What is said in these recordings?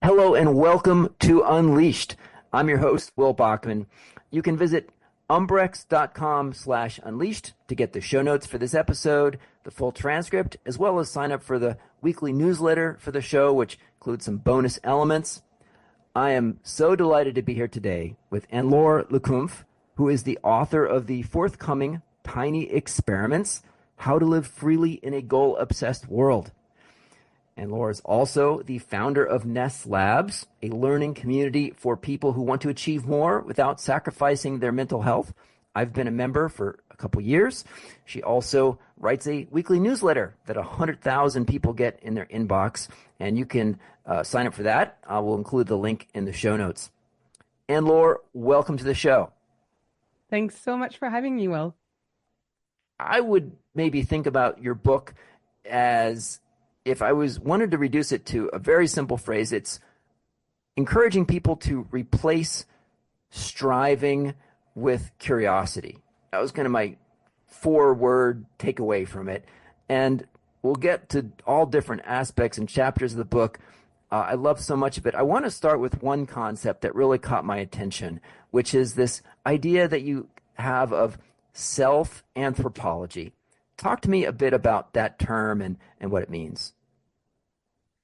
Hello and welcome to Unleashed. I'm your host, Will Bachman. You can visit umbrex.com/unleashed to get the show notes for this episode, the full transcript, as well as sign up for the weekly newsletter for the show, which includes some bonus elements. I am so delighted to be here today with Anne-Laure Le Cunff, who is the author of the forthcoming Tiny Experiments, How to Live Freely in a Goal-Obsessed World. Anne-Laure is also the founder of Ness Labs, a learning community for people who want to achieve more without sacrificing their mental health. I've been a member for a couple years. She also writes a weekly newsletter that 100,000 people get in their inbox, and you can sign up for that. I will include the link in the show notes. Anne-Laure, welcome to the show. Thanks so much for having me, Will. I would maybe think about your book as, if I wanted to reduce it to a very simple phrase, it's encouraging people to replace striving with curiosity. That was kind of my 4-word takeaway from it. And we'll get to all different aspects and chapters of the book. I love so much of it. I want to start with one concept that really caught my attention, which is this idea that you have of self-anthropology. Talk to me a bit about that term and what it means.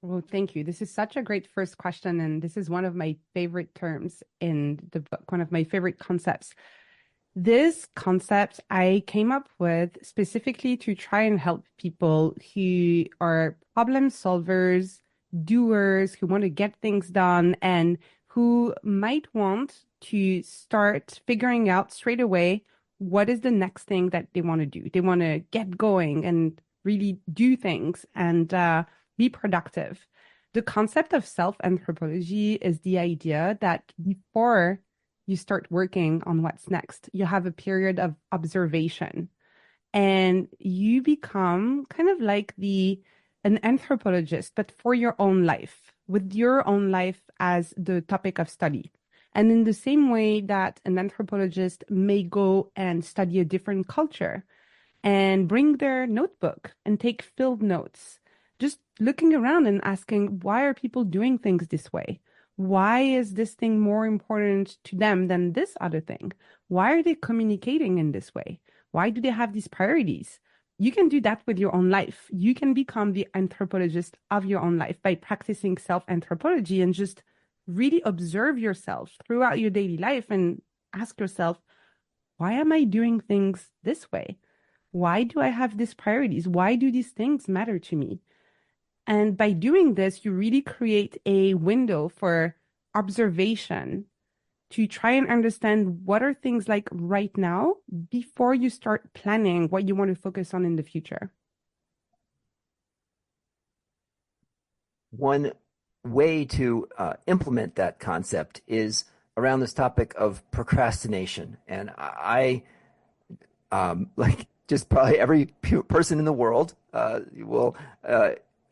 Well, thank you. This is such a great first question, and this is one of my favorite terms in the book, one of my favorite concepts. This concept I came up with specifically to try and help people who are problem solvers, doers, who want to get things done, and who might want to start figuring out straight away what is the next thing that they want to do. They want to get going and really do things and be productive. The concept of self-anthropology is the idea that before you start working on what's next, you have a period of observation and you become kind of like an anthropologist, but for your own life, with your own life as the topic of study. And in the same way that an anthropologist may go and study a different culture and bring their notebook and take field notes, just looking around and asking, why are people doing things this way? Why is this thing more important to them than this other thing? Why are they communicating in this way? Why do they have these priorities? You can do that with your own life. You can become the anthropologist of your own life by practicing self-anthropology and just really observe yourself throughout your daily life and ask yourself, why am I doing things this way? Why do I have these priorities? Why do these things matter to me? And by doing this, you really create a window for observation to try and understand what are things like right now before you start planning what you want to focus on in the future. One way to implement that concept is around this topic of procrastination. And I like just probably every person in the world will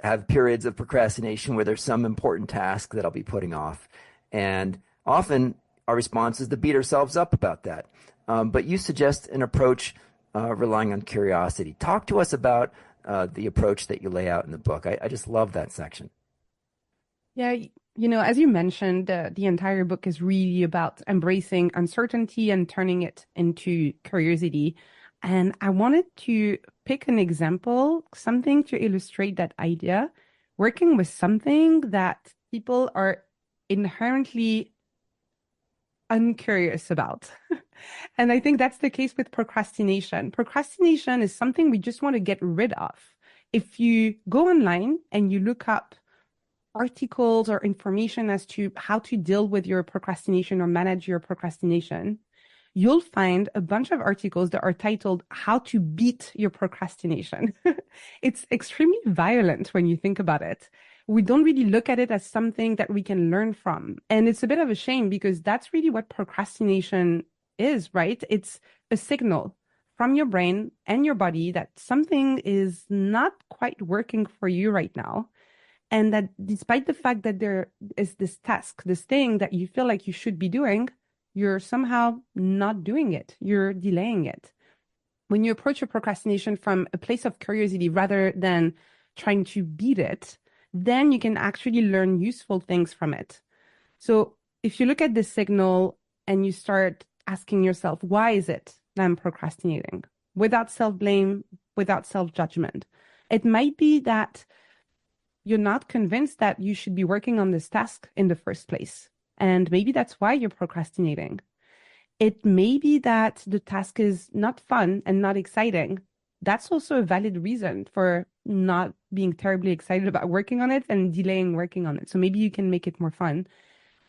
have periods of procrastination where there's some important task that I'll be putting off. And often our response is to beat ourselves up about that. But you suggest an approach relying on curiosity. Talk to us about the approach that you lay out in the book. I just love that section. Yeah, as you mentioned, the entire book is really about embracing uncertainty and turning it into curiosity. And I wanted to pick an example, something to illustrate that idea, working with something that people are inherently uncurious about. And I think that's the case with procrastination. Procrastination is something we just want to get rid of. If you go online and you look up articles or information as to how to deal with your procrastination or manage your procrastination, you'll find a bunch of articles that are titled How to Beat Your Procrastination. It's extremely violent when you think about it. We don't really look at it as something that we can learn from. And it's a bit of a shame because that's really what procrastination is, right? It's a signal from your brain and your body that something is not quite working for you right now. And that despite the fact that there is this task, this thing that you feel like you should be doing, you're somehow not doing it. You're delaying it. When you approach your procrastination from a place of curiosity rather than trying to beat it, then you can actually learn useful things from it. So if you look at the signal and you start asking yourself, why is it that I'm procrastinating? Without self-blame, without self-judgment. It might be that you're not convinced that you should be working on this task in the first place. And maybe that's why you're procrastinating. It may be that the task is not fun and not exciting. That's also a valid reason for not being terribly excited about working on it and delaying working on it. So maybe you can make it more fun.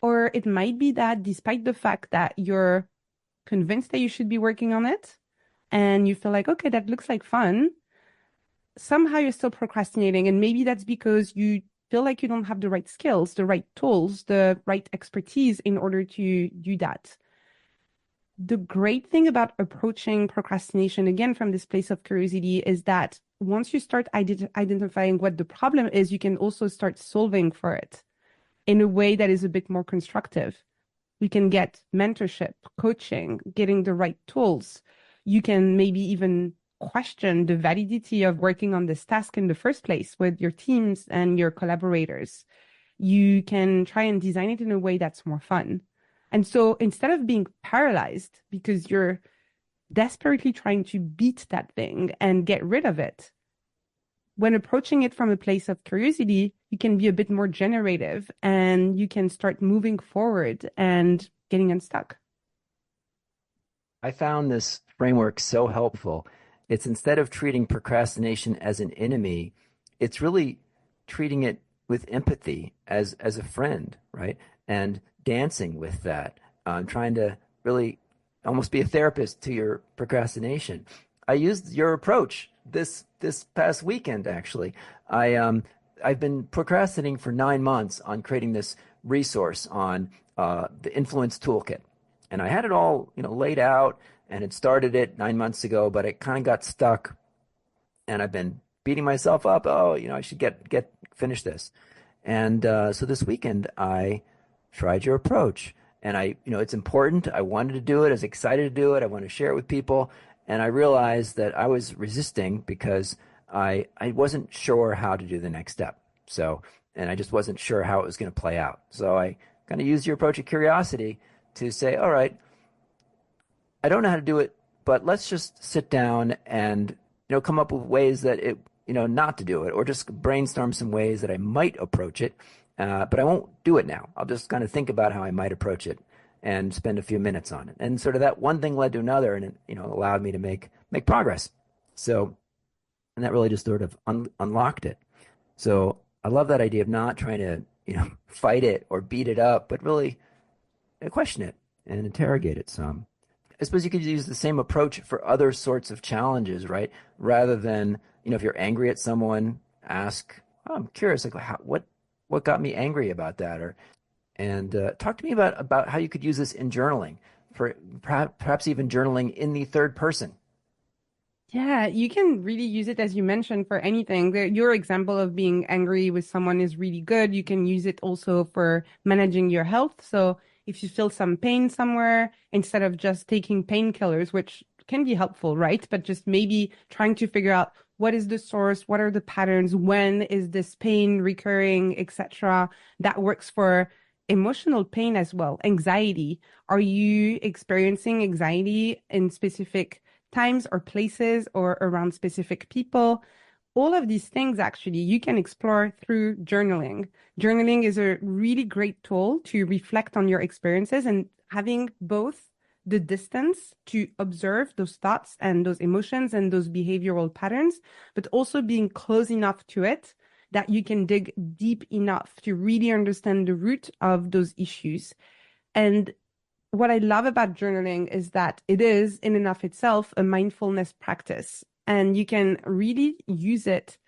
Or it might be that despite the fact that you're convinced that you should be working on it and you feel like, okay, that looks like fun, somehow you're still procrastinating. And maybe that's because you feel like you don't have the right skills, the right tools, the right expertise in order to do that. The great thing about approaching procrastination, again, from this place of curiosity, is that once you start identifying what the problem is, you can also start solving for it in a way that is a bit more constructive. You can get mentorship, coaching, getting the right tools. You can maybe even question the validity of working on this task in the first place with your teams and your collaborators. You can try and design it in a way that's more fun. And so instead of being paralyzed because you're desperately trying to beat that thing and get rid of it, when approaching it from a place of curiosity, you can be a bit more generative and you can start moving forward and getting unstuck. I found this framework so helpful. It's instead of treating procrastination as an enemy, it's really treating it with empathy as a friend, right? And dancing with that, trying to really almost be a therapist to your procrastination. I used your approach this past weekend, actually. I've been procrastinating for 9 months on creating this resource on the influence toolkit. And I had it all, laid out and had started it 9 months ago, but it kind of got stuck. And I've been beating myself up. Oh, I should get finish this. And so this weekend I tried your approach, and it's important. I wanted to do it. I was excited to do it. I want to share it with people. And I realized that I was resisting because I wasn't sure how to do the next step. So, and I just wasn't sure how it was going to play out. So I kind of used your approach of curiosity to say, all right, I don't know how to do it, but let's just sit down and come up with ways that it not to do it, or just brainstorm some ways that I might approach it. But I won't do it now. I'll just kind of think about how I might approach it and spend a few minutes on it. And sort of that one thing led to another, and it allowed me to make progress. So, and that really just sort of unlocked it. So I love that idea of not trying to fight it or beat it up, but really question it and interrogate it some. I suppose you could use the same approach for other sorts of challenges, right? Rather than, if you're angry at someone, ask, oh, I'm curious, like what got me angry about that? And talk to me about how you could use this in journaling, for perhaps even journaling in the third person. Yeah, you can really use it, as you mentioned, for anything. Your example of being angry with someone is really good. You can use it also for managing your health. So if you feel some pain somewhere, instead of just taking painkillers, which can be helpful, right? But just maybe trying to figure out what is the source, what are the patterns, when is this pain recurring, etc. That works for emotional pain as well. Anxiety. Are you experiencing anxiety in specific times or places or around specific people? All of these things, actually, you can explore through journaling. Journaling is a really great tool to reflect on your experiences, and having both the distance to observe those thoughts and those emotions and those behavioral patterns, but also being close enough to it that you can dig deep enough to really understand the root of those issues. And what I love about journaling is that it is, in and of itself, a mindfulness practice. And you can really use it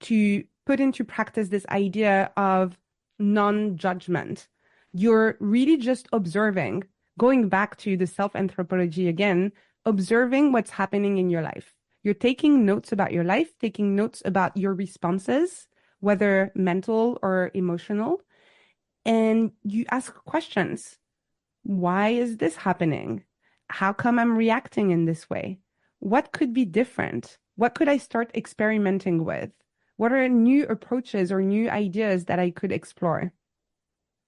to put into practice this idea of non-judgment. You're really just observing, going back to the self-anthropology again, observing what's happening in your life. You're taking notes about your life, taking notes about your responses, whether mental or emotional, and you ask questions. Why is this happening? How come I'm reacting in this way? What could be different? What could I start experimenting with? What are new approaches or new ideas that I could explore?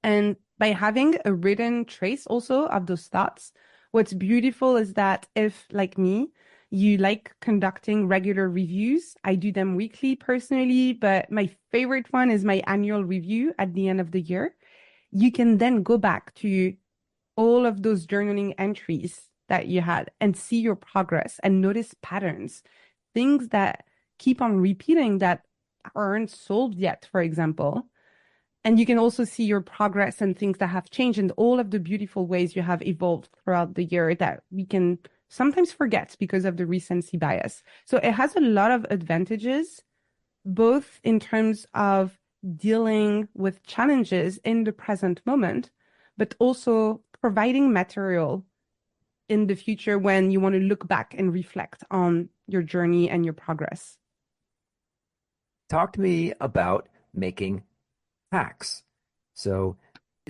And by having a written trace also of those thoughts, what's beautiful is that if, like me, you like conducting regular reviews, I do them weekly personally, but my favorite one is my annual review at the end of the year. You can then go back to all of those journaling entries that you had and see your progress and notice patterns, things that keep on repeating that aren't solved yet, for example. And you can also see your progress and things that have changed and all of the beautiful ways you have evolved throughout the year that we can sometimes forget because of the recency bias. So it has a lot of advantages, both in terms of dealing with challenges in the present moment, but also providing material in the future when you want to look back and reflect on your journey and your progress. Talk to me about making hacks. So,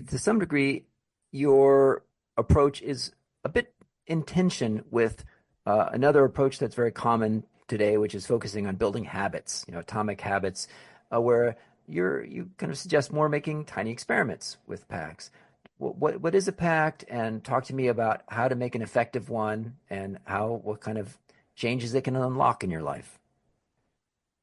to some degree, your approach is a bit in tension with another approach that's very common today, which is focusing on building habits, atomic habits, where you kind of suggest more making tiny experiments with packs. What is a pact? And talk to me about how to make an effective one and what kind of changes it can unlock in your life.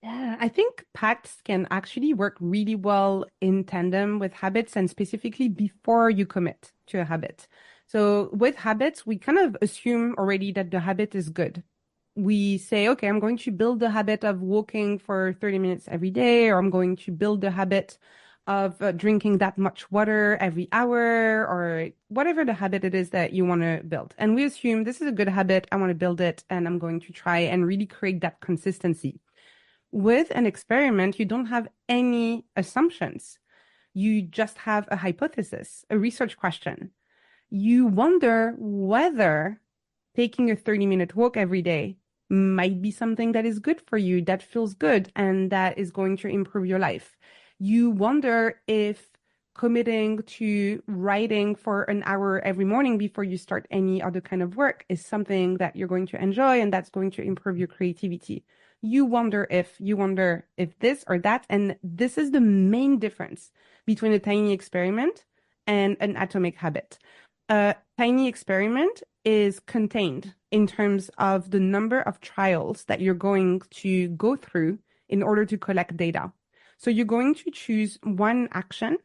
Yeah, I think pacts can actually work really well in tandem with habits and specifically before you commit to a habit. So with habits, we kind of assume already that the habit is good. We say, okay, I'm going to build the habit of walking for 30 minutes every day, or I'm going to build the habit of drinking that much water every hour, or whatever the habit it is that you want to build. And we assume this is a good habit. I want to build it and I'm going to try and really create that consistency. With an experiment, you don't have any assumptions. You just have a hypothesis, a research question. You wonder whether taking a 30-minute walk every day might be something that is good for you, that feels good, and that is going to improve your life. You wonder if committing to writing for an hour every morning before you start any other kind of work is something that you're going to enjoy and that's going to improve your creativity. You wonder if this or that, and this is the main difference between a tiny experiment and an atomic habit. A tiny experiment is contained in terms of the number of trials that you're going to go through in order to collect data. So you're going to choose one action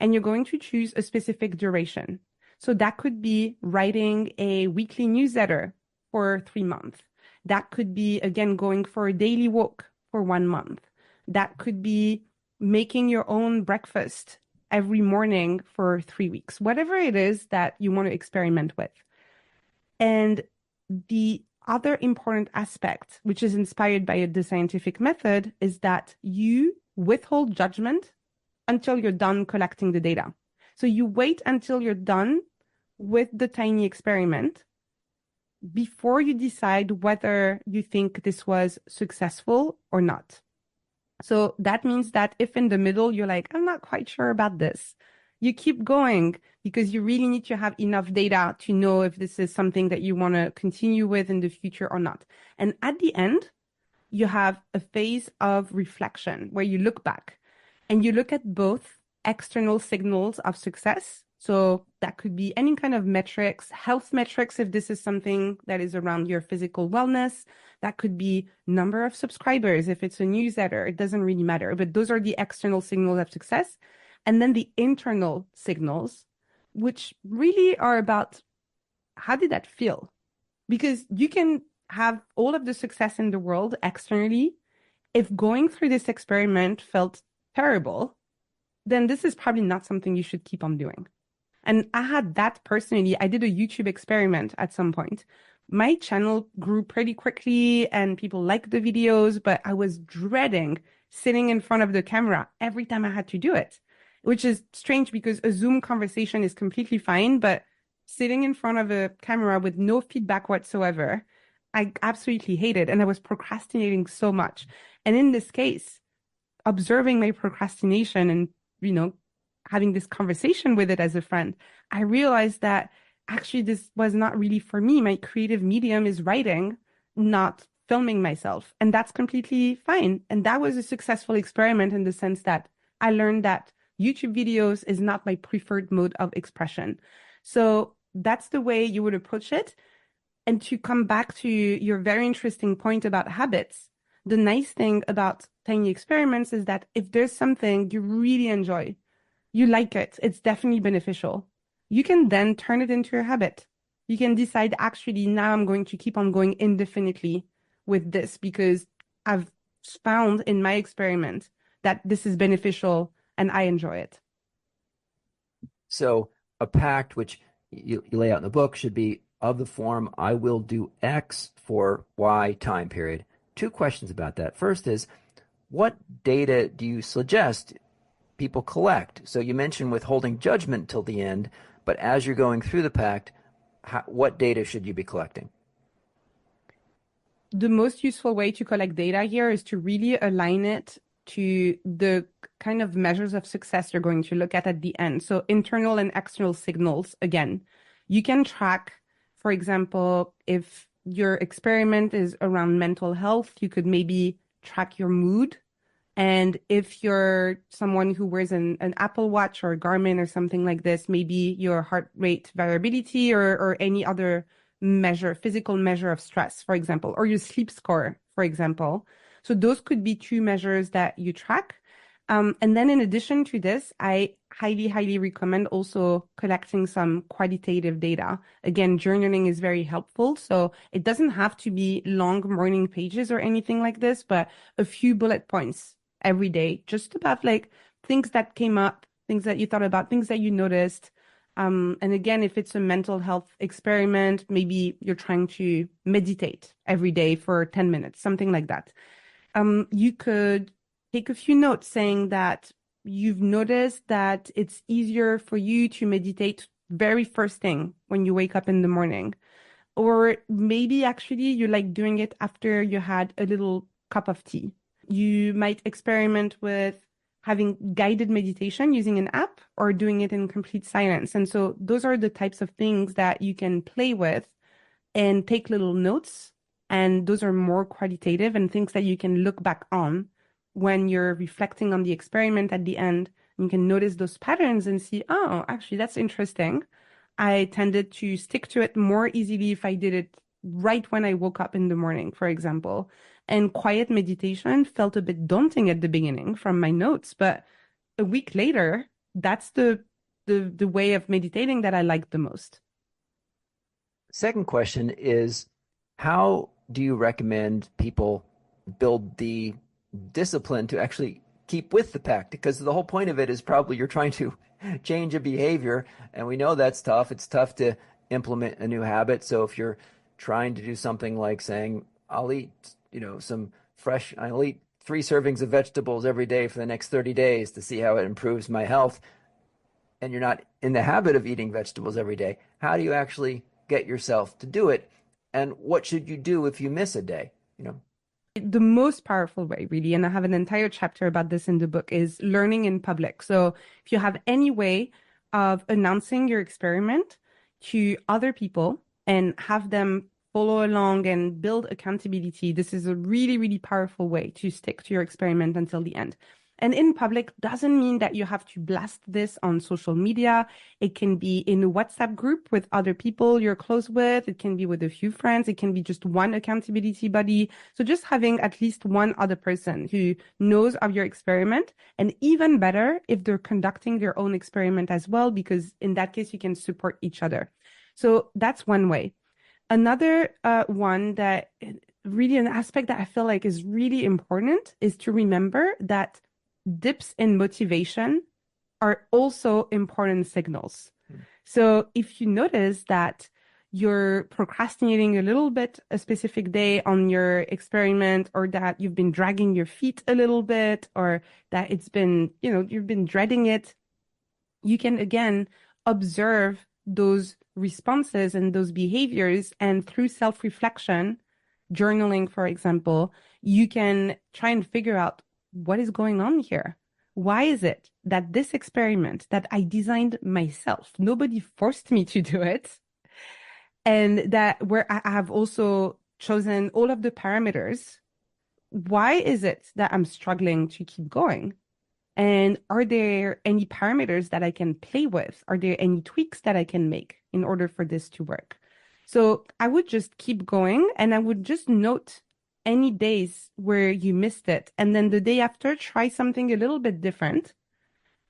and you're going to choose a specific duration. So that could be writing a weekly newsletter for 3 months. That could be, again, going for a daily walk for 1 month. That could be making your own breakfast every morning for 3 weeks, whatever it is that you want to experiment with. And the other important aspect, which is inspired by the scientific method, is that you withhold judgment until you're done collecting the data. So you wait until you're done with the tiny experiment before you decide whether you think this was successful or not. So that means that if in the middle you're like, I'm not quite sure about this, you keep going because you really need to have enough data to know if this is something that you want to continue with in the future or not. And at the end, you have a phase of reflection where you look back and you look at both external signals of success. So that could be any kind of metrics, health metrics, if this is something that is around your physical wellness. That could be number of subscribers. If it's a newsletter, it doesn't really matter. But those are the external signals of success. And then the internal signals, which really are about how did that feel? Because you can have all of the success in the world externally. If going through this experiment felt terrible, then this is probably not something you should keep on doing. And I had that personally. I did a YouTube experiment at some point. My channel grew pretty quickly and people liked the videos, but I was dreading sitting in front of the camera every time I had to do it, which is strange because a Zoom conversation is completely fine, but sitting in front of a camera with no feedback whatsoever, I absolutely hated. And I was procrastinating so much. And in this case, observing my procrastination and, having this conversation with it as a friend, I realized that actually this was not really for me. My creative medium is writing, not filming myself. And that's completely fine. And that was a successful experiment in the sense that I learned that YouTube videos is not my preferred mode of expression. So that's the way you would approach it. And to come back to your very interesting point about habits, the nice thing about tiny experiments is that if there's something you really enjoy, you like it, it's definitely beneficial. You can then turn it into a habit. You can decide, actually, now I'm going to keep on going indefinitely with this because I've found in my experiment that this is beneficial and I enjoy it. So a pact, which you lay out in the book, should be of the form, I will do X for Y time period. Two questions about that. First is, what data do you suggest people collect? So you mentioned withholding judgment till the end, but as you're going through the pact, what data should you be collecting? The most useful way to collect data here is to really align it to the kind of measures of success you're going to look at the end. So internal and external signals, again, you can track, for example, if your experiment is around mental health, you could maybe track your mood. And if you're someone who wears an Apple Watch or a Garmin or something like this, maybe your heart rate variability or any other measure, physical measure of stress, for example, or your sleep score, for example. So those could be two measures that you track. And then in addition to this, I highly, highly recommend also collecting some qualitative data. Again, journaling is very helpful. So it doesn't have to be long morning pages or anything like this, but a few bullet points every day, just about like things that came up, things that you thought about, things that you noticed. And again, if it's a mental health experiment, maybe you're trying to meditate every day for 10 minutes, something like that. You could take a few notes saying that you've noticed that it's easier for you to meditate very first thing when you wake up in the morning. Or maybe actually you like doing it after you had a little cup of tea. You might experiment with having guided meditation using an app or doing it in complete silence. And so those are the types of things that you can play with and take little notes. And those are more qualitative and things that you can look back on when you're reflecting on the experiment at the end. You can notice those patterns and see, oh, actually, that's interesting. I tended to stick to it more easily if I did it right when I woke up in the morning, for example. And quiet meditation felt a bit daunting at the beginning from my notes, but a week later, that's the way of meditating that I like the most. Second question is, how do you recommend people build the discipline to actually keep with the pact? Because the whole point of it is probably you're trying to change a behavior, and we know that's tough. It's tough to implement a new habit. So if you're trying to do something like saying, I'll eat, I'll eat 3 servings of vegetables every day for the next 30 days to see how it improves my health, and you're not in the habit of eating vegetables every day, how do you actually get yourself to do it? And what should you do if you miss a day? The most powerful way, really, and I have an entire chapter about this in the book, is learning in public. So if you have any way of announcing your experiment to other people and have them follow along and build accountability, this is a really, really powerful way to stick to your experiment until the end. And in public doesn't mean that you have to blast this on social media. It can be in a WhatsApp group with other people you're close with. It can be with a few friends. It can be just one accountability buddy. So just having at least one other person who knows of your experiment, and even better if they're conducting their own experiment as well, because in that case, you can support each other. So that's one way. Another one that really an aspect that I feel like is really important is to remember that dips in motivation are also important signals. So if you notice that you're procrastinating a little bit a specific day on your experiment, or that you've been dragging your feet a little bit, or that it's been, you've been dreading it, you can again observe those responses and those behaviors. And through self-reflection, journaling, for example, you can try and figure out what is going on here. Why is it that this experiment that I designed myself, nobody forced me to do it, and that where I have also chosen all of the parameters, why is it that I'm struggling to keep going? And are there any parameters that I can play with? Are there any tweaks that I can make in order for this to work? So I would just keep going and I would just note any days where you missed it. And then the day after, try something a little bit different.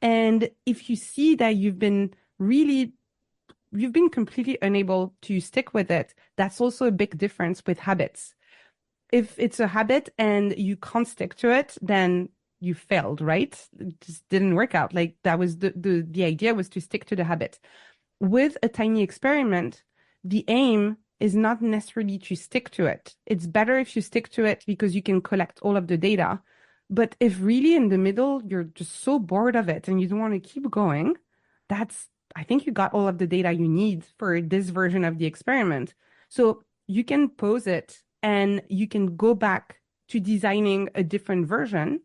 And if you see that you've been completely unable to stick with it, that's also a big difference with habits. If it's a habit and you can't stick to it, then you failed, right? It just didn't work out. Like that was the idea was to stick to the habit. With a tiny experiment, the aim is not necessarily to stick to it. It's better if you stick to it because you can collect all of the data. But if really in the middle, you're just so bored of it and you don't want to keep going, I think you got all of the data you need for this version of the experiment. So you can pause it and you can go back to designing a different version,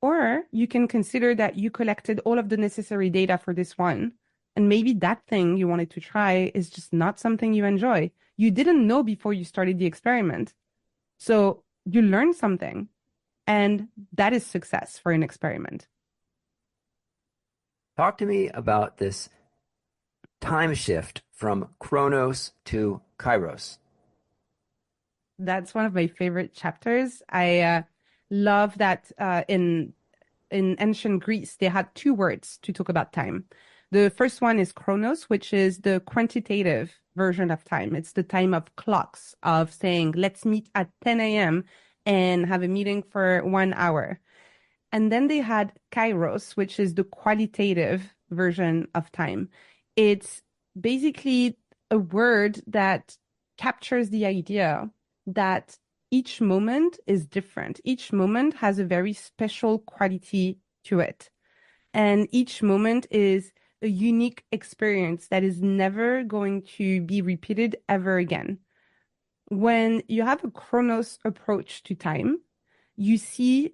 or you can consider that you collected all of the necessary data for this one. And maybe that thing you wanted to try is just not something you enjoy. You didn't know before you started the experiment. So you learned something, and that is success for an experiment. Talk to me about this time shift from Chronos to Kairos. That's one of my favorite chapters. I love that in ancient Greece, they had two words to talk about time. The first one is chronos, which is the quantitative version of time. It's the time of clocks, of saying, let's meet at 10 a.m. and have a meeting for 1 hour. And then they had kairos, which is the qualitative version of time. It's basically a word that captures the idea that each moment is different. Each moment has a very special quality to it. And each moment is a unique experience that is never going to be repeated ever again. When you have a chronos approach to time, you see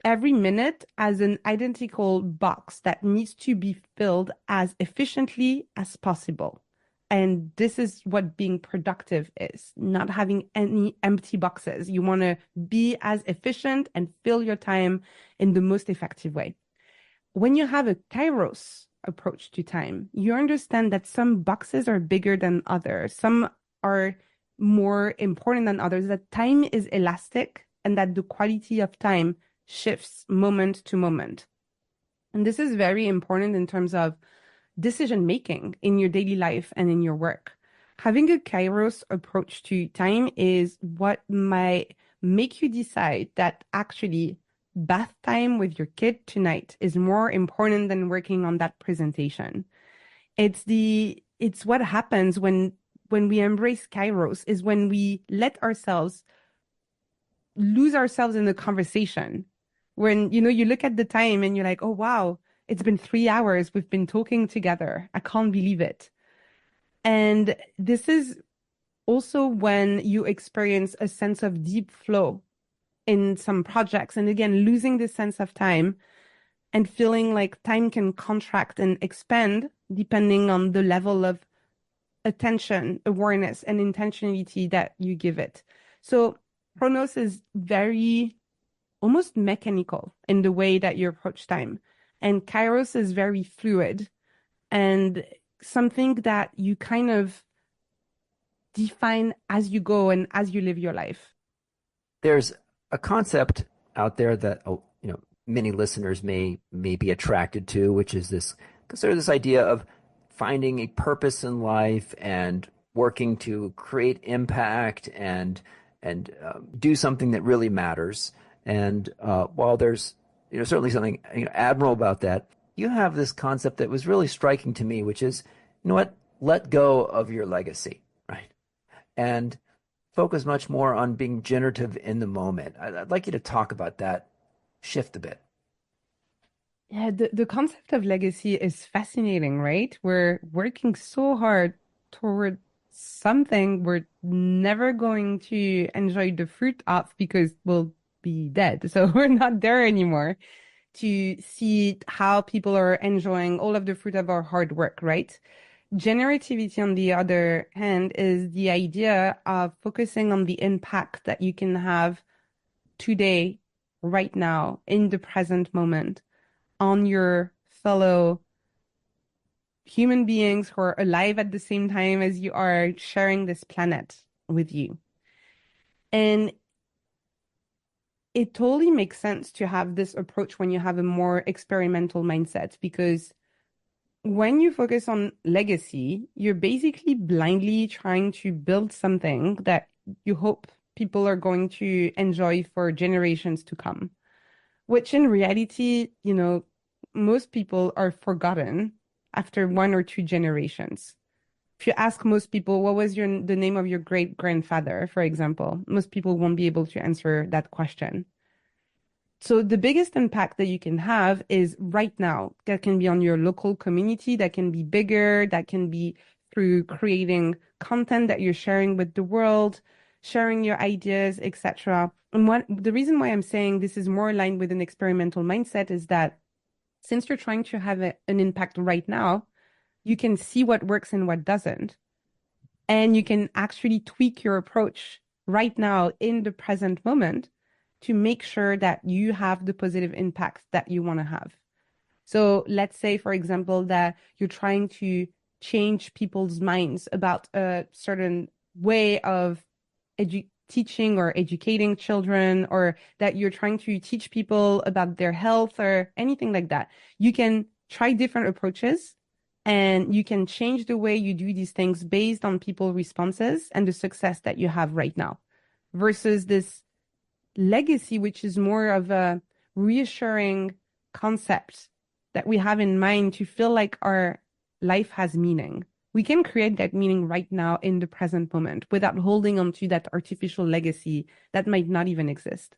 every minute as an identical box that needs to be filled as efficiently as possible. And this is what being productive is, not having any empty boxes. You want to be as efficient and fill your time in the most effective way. When you have a kairos approach to time, you understand that some boxes are bigger than others. Some are more important than others, that time is elastic and that the quality of time shifts moment to moment. And this is very important in terms of decision making in your daily life and in your work. Having a kairos approach to time is what might make you decide that actually bath time with your kid tonight is more important than working on that presentation. It's what happens when we embrace kairos, is when we let ourselves lose ourselves in the conversation. When, you look at the time and you're like, oh, wow, it's been 3 hours. We've been talking together. I can't believe it. And this is also when you experience a sense of deep flow in some projects. And again, losing the sense of time and feeling like time can contract and expand depending on the level of attention, awareness, and intentionality that you give it. So Chronos is very almost mechanical in the way that you approach time. And Kairos is very fluid and something that you kind of define as you go and as you live your life. There's a concept out there that many listeners may be attracted to, which is this idea of finding a purpose in life and working to create impact and do something that really matters. And while there's certainly something admirable about that, you have this concept that was really striking to me, which is, let go of your legacy, right? And focus much more on being generative in the moment. I'd like you to talk about that shift a bit. Yeah, the concept of legacy is fascinating, right? We're working so hard toward something we're never going to enjoy the fruit of because we'll be dead. So we're not there anymore to see how people are enjoying all of the fruit of our hard work, right? Generativity, on the other hand, is the idea of focusing on the impact that you can have today, right now, in the present moment, on your fellow human beings who are alive at the same time as you are sharing this planet with you. And it totally makes sense to have this approach when you have a more experimental mindset, because when you focus on legacy, you're basically blindly trying to build something that you hope people are going to enjoy for generations to come, which in reality, most people are forgotten after 1 or 2 generations. If you ask most people, what was the name of your great grandfather, for example, most people won't be able to answer that question. So the biggest impact that you can have is right now. That can be on your local community, that can be bigger, that can be through creating content that you're sharing with the world, sharing your ideas, etc. And the reason why I'm saying this is more aligned with an experimental mindset is that since you're trying to have an impact right now, you can see what works and what doesn't. And you can actually tweak your approach right now in the present moment to make sure that you have the positive impact that you want to have. So let's say, for example, that you're trying to change people's minds about a certain way of teaching or educating children, or that you're trying to teach people about their health or anything like that. You can try different approaches and you can change the way you do these things based on people's responses and the success that you have right now, versus this legacy, which is more of a reassuring concept that we have in mind to feel like our life has meaning. We can create that meaning right now in the present moment without holding on to that artificial legacy that might not even exist.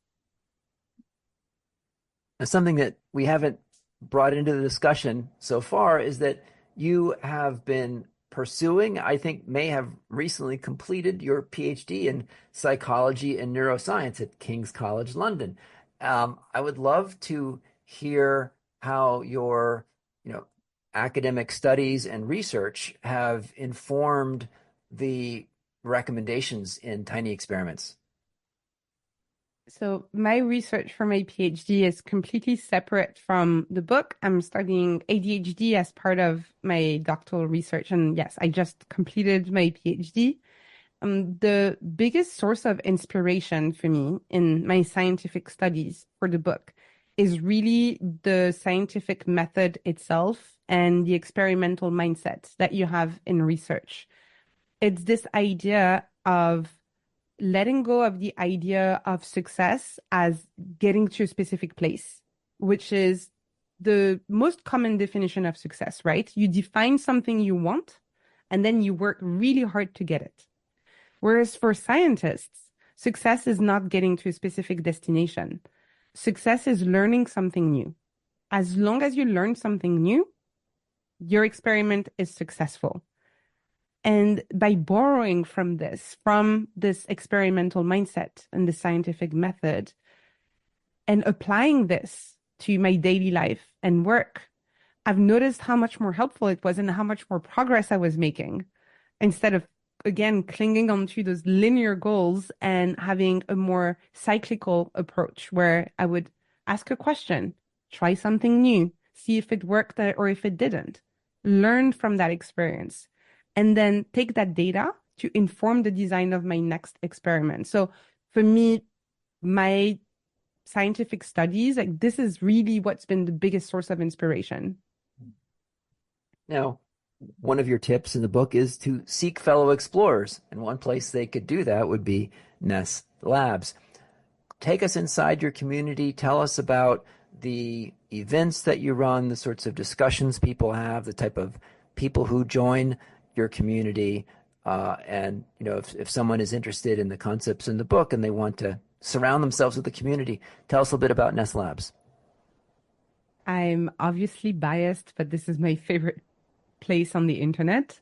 Now, something that we haven't brought into the discussion so far is that you have been pursuing, I think may have recently completed your PhD in psychology and neuroscience at King's College London. I would love to hear how your, academic studies and research have informed the recommendations in Tiny Experiments. So my research for my PhD is completely separate from the book. I'm studying ADHD as part of my doctoral research. And yes, I just completed my PhD. The biggest source of inspiration for me in my scientific studies for the book is really the scientific method itself and the experimental mindset that you have in research. It's this idea of letting go of the idea of success as getting to a specific place, which is the most common definition of success, right? You define something you want, and then you work really hard to get it. Whereas for scientists, success is not getting to a specific destination. Success is learning something new. As long as you learn something new, your experiment is successful. And by borrowing from this experimental mindset and the scientific method, and applying this to my daily life and work, I've noticed how much more helpful it was and how much more progress I was making, instead of, again, clinging onto those linear goals and having a more cyclical approach where I would ask a question, try something new, see if it worked or if it didn't, learn from that experience, and then take that data to inform the design of my next experiment. So for me, my scientific studies, like, this is really what's been the biggest source of inspiration. Now, one of your tips in the book is to seek fellow explorers, and one place they could do that would be Ness Labs. Take us inside your community. Tell us about the events that you run, the sorts of discussions people have, the type of people who join your community, and if someone is interested in the concepts in the book and they want to surround themselves with the community, tell us a bit about Ness Labs. I'm obviously biased, but this is my favorite place on the internet.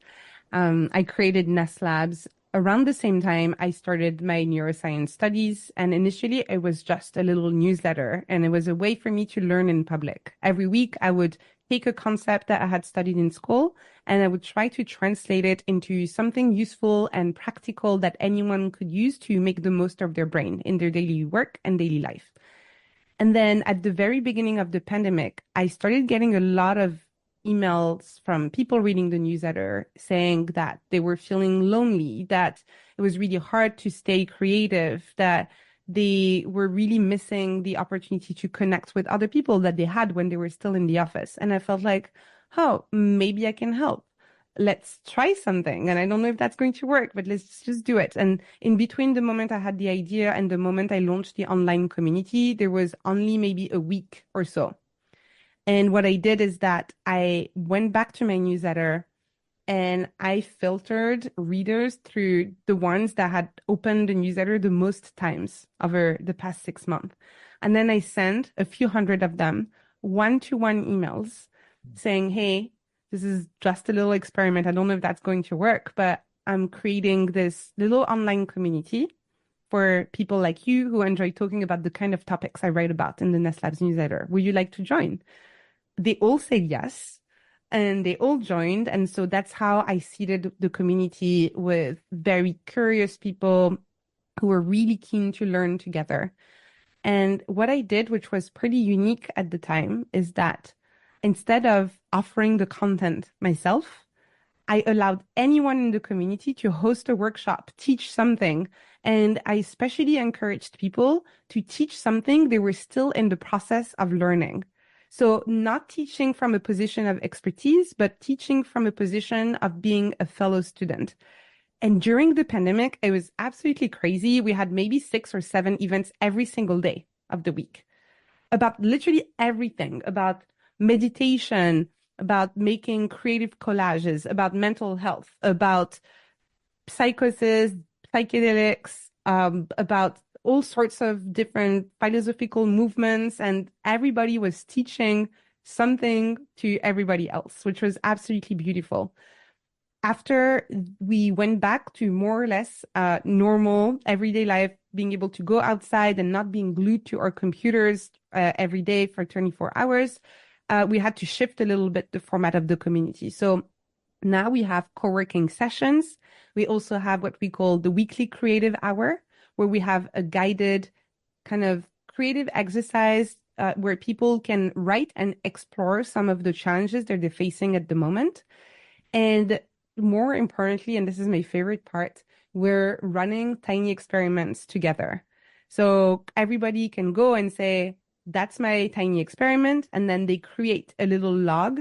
I created Ness Labs around the same time I started my neuroscience studies, and initially it was just a little newsletter, and it was a way for me to learn in public. Every week I would take a concept that I had studied in school and I would try to translate it into something useful and practical that anyone could use to make the most of their brain in their daily work and daily life. And then at the very beginning of the pandemic, I started getting a lot of emails from people reading the newsletter saying that they were feeling lonely, that it was really hard to stay creative, that they were really missing the opportunity to connect with other people that they had when they were still in the office. And I felt like, oh, maybe I can help. Let's try something. And I don't know if that's going to work, but let's just do it. And in between the moment I had the idea and the moment I launched the online community, there was only maybe a week or so. And what I did is that I went back to my newsletter and I filtered readers through the ones that had opened the newsletter the most times over the past 6 months. And then I sent a few hundred of them one-to-one emails saying, hey, this is just a little experiment. I don't know if that's going to work, but I'm creating this little online community for people like you who enjoy talking about the kind of topics I write about in the Ness Labs newsletter. Would you like to join? They all said yes, and they all joined. And so that's how I seeded the community with very curious people who were really keen to learn together. And what I did, which was pretty unique at the time, is that instead of offering the content myself, I allowed anyone in the community to host a workshop, teach something. And I especially encouraged people to teach something they were still in the process of learning. So not teaching from a position of expertise, but teaching from a position of being a fellow student. And during the pandemic, it was absolutely crazy. We had maybe 6 or 7 events every single day of the week about literally everything, about meditation, about making creative collages, about mental health, about psychosis, psychedelics, about all sorts of different philosophical movements, and everybody was teaching something to everybody else, which was absolutely beautiful. After we went back to more or less normal everyday life, being able to go outside and not being glued to our computers every day for 24 hours, we had to shift a little bit the format of the community. So now we have co-working sessions. We also have what we call the weekly creative hour, where we have a guided kind of creative exercise where people can write and explore some of the challenges that they're facing at the moment. And more importantly, and this is my favorite part, we're running tiny experiments together. So everybody can go and say, that's my tiny experiment. And then they create a little log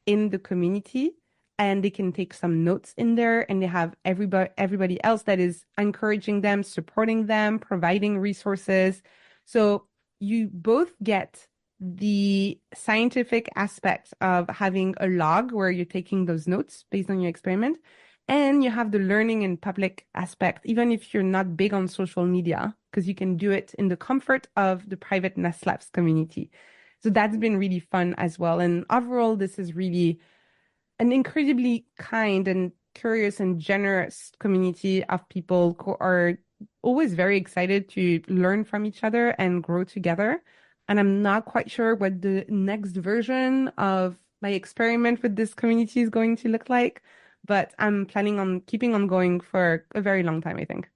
in the community and they can take some notes in there, and they have everybody else that is encouraging them, supporting them, providing resources. So you both get the scientific aspect of having a log where you're taking those notes based on your experiment, and you have the learning and public aspect, even if you're not big on social media, because you can do it in the comfort of the private Ness Labs community. So that's been really fun as well. And overall, this is really an incredibly kind and curious and generous community of people who are always very excited to learn from each other and grow together. And I'm not quite sure what the next version of my experiment with this community is going to look like, but I'm planning on keeping on going for a very long time, I think.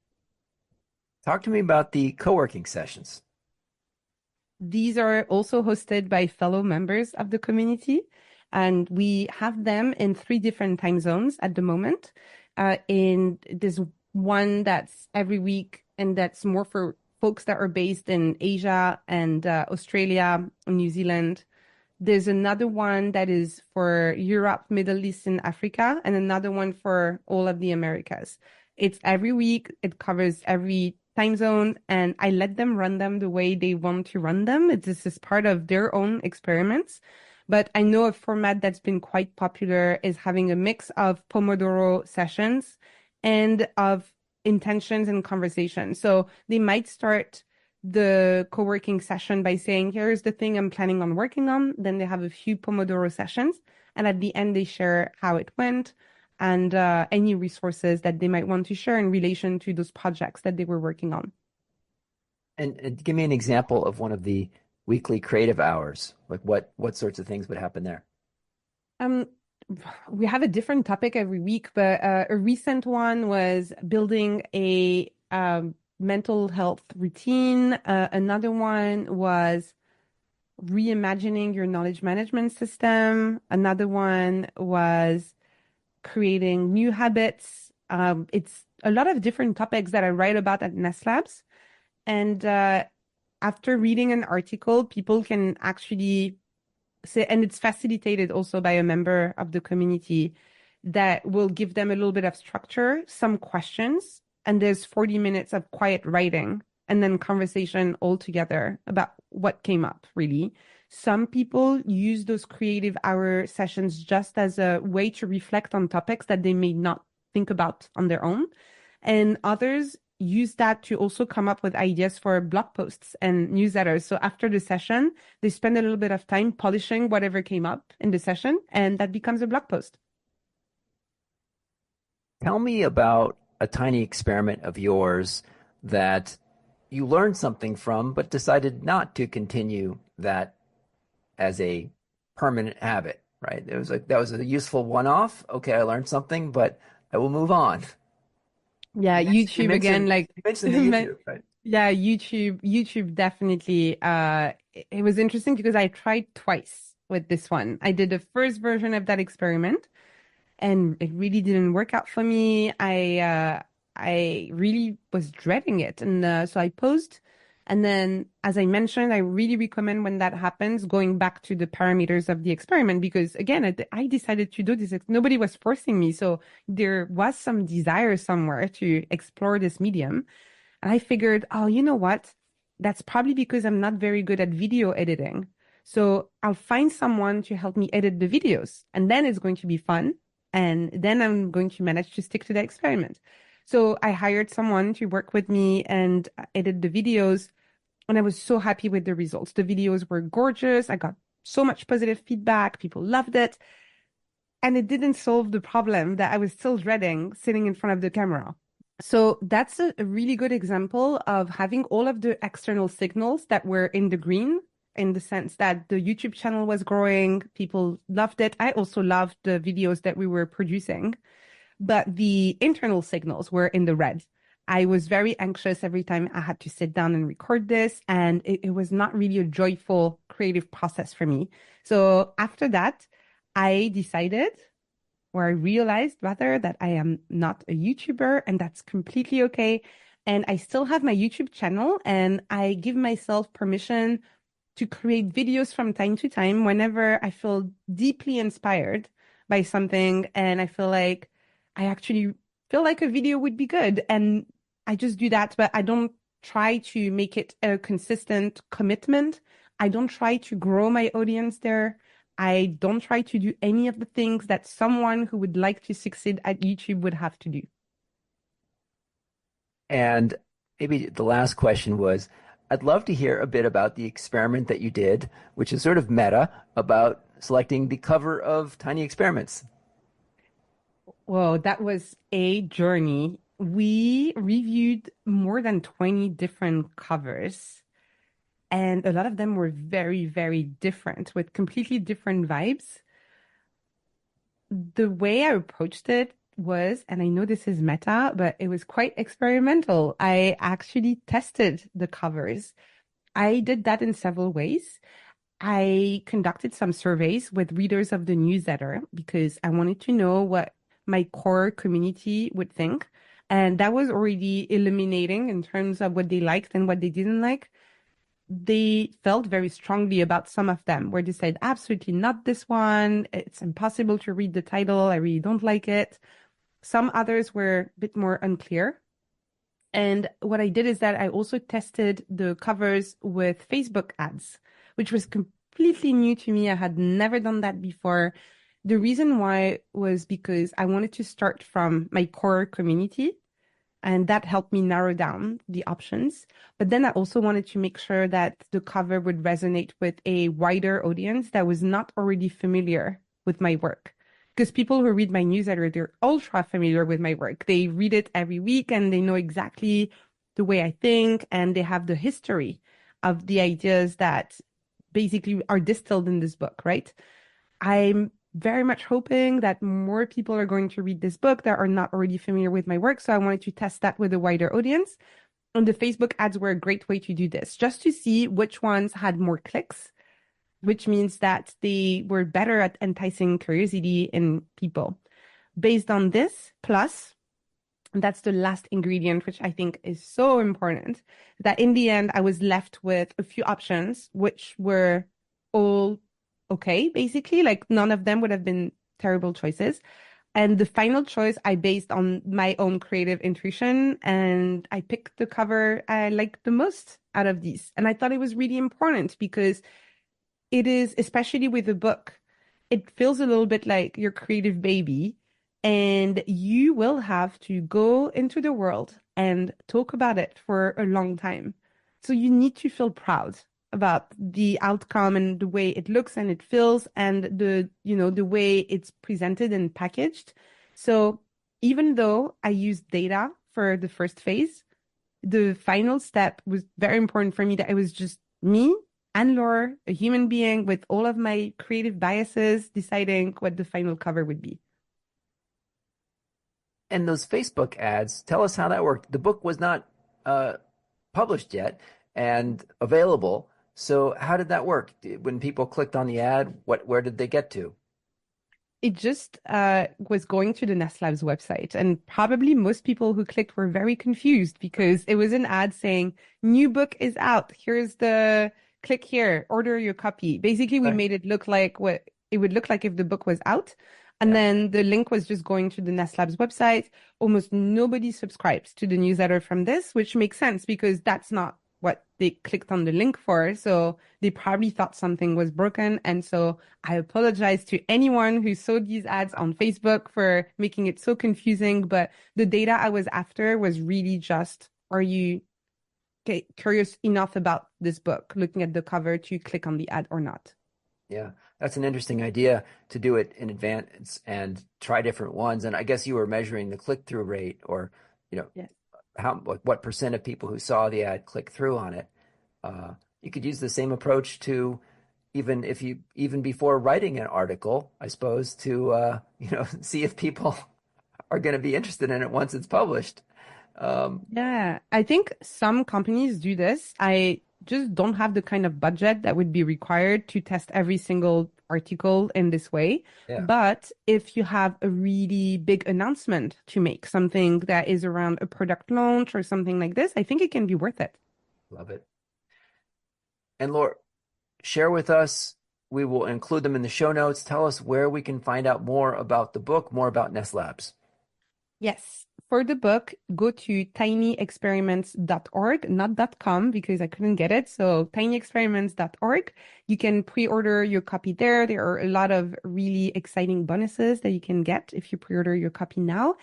Talk to me about the co-working sessions. These are also hosted by fellow members of the community, and we have them in 3 different time zones at the moment. In this one that's every week, and that's more for folks that are based in Asia and Australia and New Zealand. There's another one that is for Europe, Middle East, and Africa, and another one for all of the Americas. It's every week. It covers every time zone, and I let them run them the way they want to run them. This is part of their own experiments. But I know a format that's been quite popular is having a mix of Pomodoro sessions and of intentions and conversations. So they might start the co-working session by saying, here's the thing I'm planning on working on. Then they have a few Pomodoro sessions. And at the end, they share how it went and any resources that they might want to share in relation to those projects that they were working on. And give me an example of one of the weekly creative hours. Like what sorts of things would happen there? Um, we have a different topic every week, but a recent one was building a mental health routine. Another one was reimagining your knowledge management system. Another one was creating new habits. It's a lot of different topics that I write about at Ness Labs. And after reading an article, people can actually say, and it's facilitated also by a member of the community that will give them a little bit of structure, some questions, and there's 40 minutes of quiet writing and then conversation all together about what came up, really. Some people use those creative hour sessions just as a way to reflect on topics that they may not think about on their own. And others use that to also come up with ideas for blog posts and newsletters. So after the session, they spend a little bit of time polishing whatever came up in the session, and that becomes a blog post. Tell me about a tiny experiment of yours that you learned something from, but decided not to continue that as a permanent habit, right? It was like that was a useful one-off. Okay, I learned something, but I will move on. Yeah, You YouTube again, mentioned like you mentioned the YouTube, right? yeah, YouTube definitely it was interesting because I tried twice with this one. I did the first version of that experiment and it really didn't work out for me. I really was dreading it, and so I paused. And then, as I mentioned, I really recommend when that happens, going back to the parameters of the experiment because, again, I decided to do this. Nobody was forcing me, so there was some desire somewhere to explore this medium. And I figured, oh, you know what? That's probably because I'm not very good at video editing. So I'll find someone to help me edit the videos, and then it's going to be fun. And then I'm going to manage to stick to the experiment. So I hired someone to work with me and edit the videos. And I was so happy with the results. The videos were gorgeous. I got so much positive feedback. People loved it. And it didn't solve the problem that I was still dreading sitting in front of the camera. So that's a really good example of having all of the external signals that were in the green, in the sense that the YouTube channel was growing, people loved it. I also loved the videos that we were producing, but the internal signals were in the red. I was very anxious every time I had to sit down and record this, and it was not really a joyful creative process for me. So after that, I decided, or I realized rather, that I am not a YouTuber, and that's completely okay. And I still have my YouTube channel, and I give myself permission to create videos from time to time whenever I feel deeply inspired by something and I feel like I actually feel like a video would be good. And I just do that, but I don't try to make it a consistent commitment. I don't try to grow my audience there. I don't try to do any of the things that someone who would like to succeed at YouTube would have to do. And maybe the last question was, I'd love to hear a bit about the experiment that you did, which is sort of meta, about selecting the cover of Tiny Experiments. Well, that was a journey. We reviewed more than 20 different covers, and a lot of them were very, very different with completely different vibes. The way I approached it was, and I know this is meta, but it was quite experimental. I actually tested the covers. I did that in several ways. I conducted some surveys with readers of the newsletter because I wanted to know what my core community would think. And that was already illuminating in terms of what they liked and what they didn't like. They felt very strongly about some of them, where they said, absolutely not this one. It's impossible to read the title. I really don't like it. Some others were a bit more unclear. And what I did is that I also tested the covers with Facebook ads, which was completely new to me. I had never done that before. The reason why was because I wanted to start from my core community, and that helped me narrow down the options. But then I also wanted to make sure that the cover would resonate with a wider audience that was not already familiar with my work. Because people who read my newsletter, they're ultra familiar with my work. They read it every week and they know exactly the way I think, and they have the history of the ideas that basically are distilled in this book, right? I'm very much hoping that more people are going to read this book that are not already familiar with my work. So I wanted to test that with a wider audience. And the Facebook ads were a great way to do this, just to see which ones had more clicks, which means that they were better at enticing curiosity in people. Based on this, plus, and that's the last ingredient, which I think is so important, that in the end, I was left with a few options, which were all okay, basically. Like none of them would have been terrible choices. And the final choice I based on my own creative intuition, and I picked the cover I liked the most out of these. And I thought it was really important because it is, especially with a book, it feels a little bit like your creative baby, and you will have to go into the world and talk about it for a long time. So you need to feel proud about the outcome and the way it looks and it feels and the way it's presented and packaged. So even though I used data for the first phase, the final step was very important for me, that it was just me, Anne-Laure, a human being with all of my creative biases, deciding what the final cover would be. And those Facebook ads, tell us how that worked. The book was not published yet and available. So how did that work? When people clicked on the ad, where did they get to? It just was going to the Ness Labs website. And probably most people who clicked were very confused because it was an ad saying, new book is out. Here's the click here, order your copy. Basically, we Right. made it look like what it would look like if the book was out. And Yeah. then the link was just going to the Ness Labs website. Almost nobody subscribes to the newsletter from this, which makes sense because that's not what they clicked on the link for. So they probably thought something was broken. And so I apologize to anyone who saw these ads on Facebook for making it so confusing. But the data I was after was really just, are you curious enough about this book, looking at the cover to click on the ad or not? Yeah, that's an interesting idea to do it in advance and try different ones. And I guess you were measuring the click-through rate, or you know, Yes. what percent of people who saw the ad click through on it. You could use the same approach to even before writing an article, I suppose, to see if people are going to be interested in it once it's published. Yeah, I think some companies do this. I just don't have the kind of budget that would be required to test every single article in this way. Yeah, But if you have a really big announcement to make, something that is around a product launch or something like this, I think it can be worth it. love it. And Laura, share with us. We will include them in the show notes. Tell us where we can find out more about the book, more about Ness Labs. Yes. For the book, go to tinyexperiments.org, not .com because I couldn't get it. So tinyexperiments.org. You can pre-order your copy there. There are a lot of really exciting bonuses that you can get if you pre-order your copy now.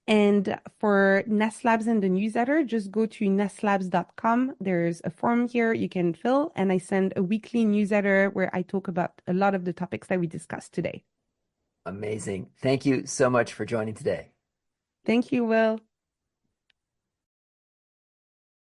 And for Ness Labs and the newsletter, just go to nesslabs.com. There's a form here you can fill, and I send a weekly newsletter where I talk about a lot of the topics that we discussed today. Amazing. Thank you so much for joining today. Thank you, Will.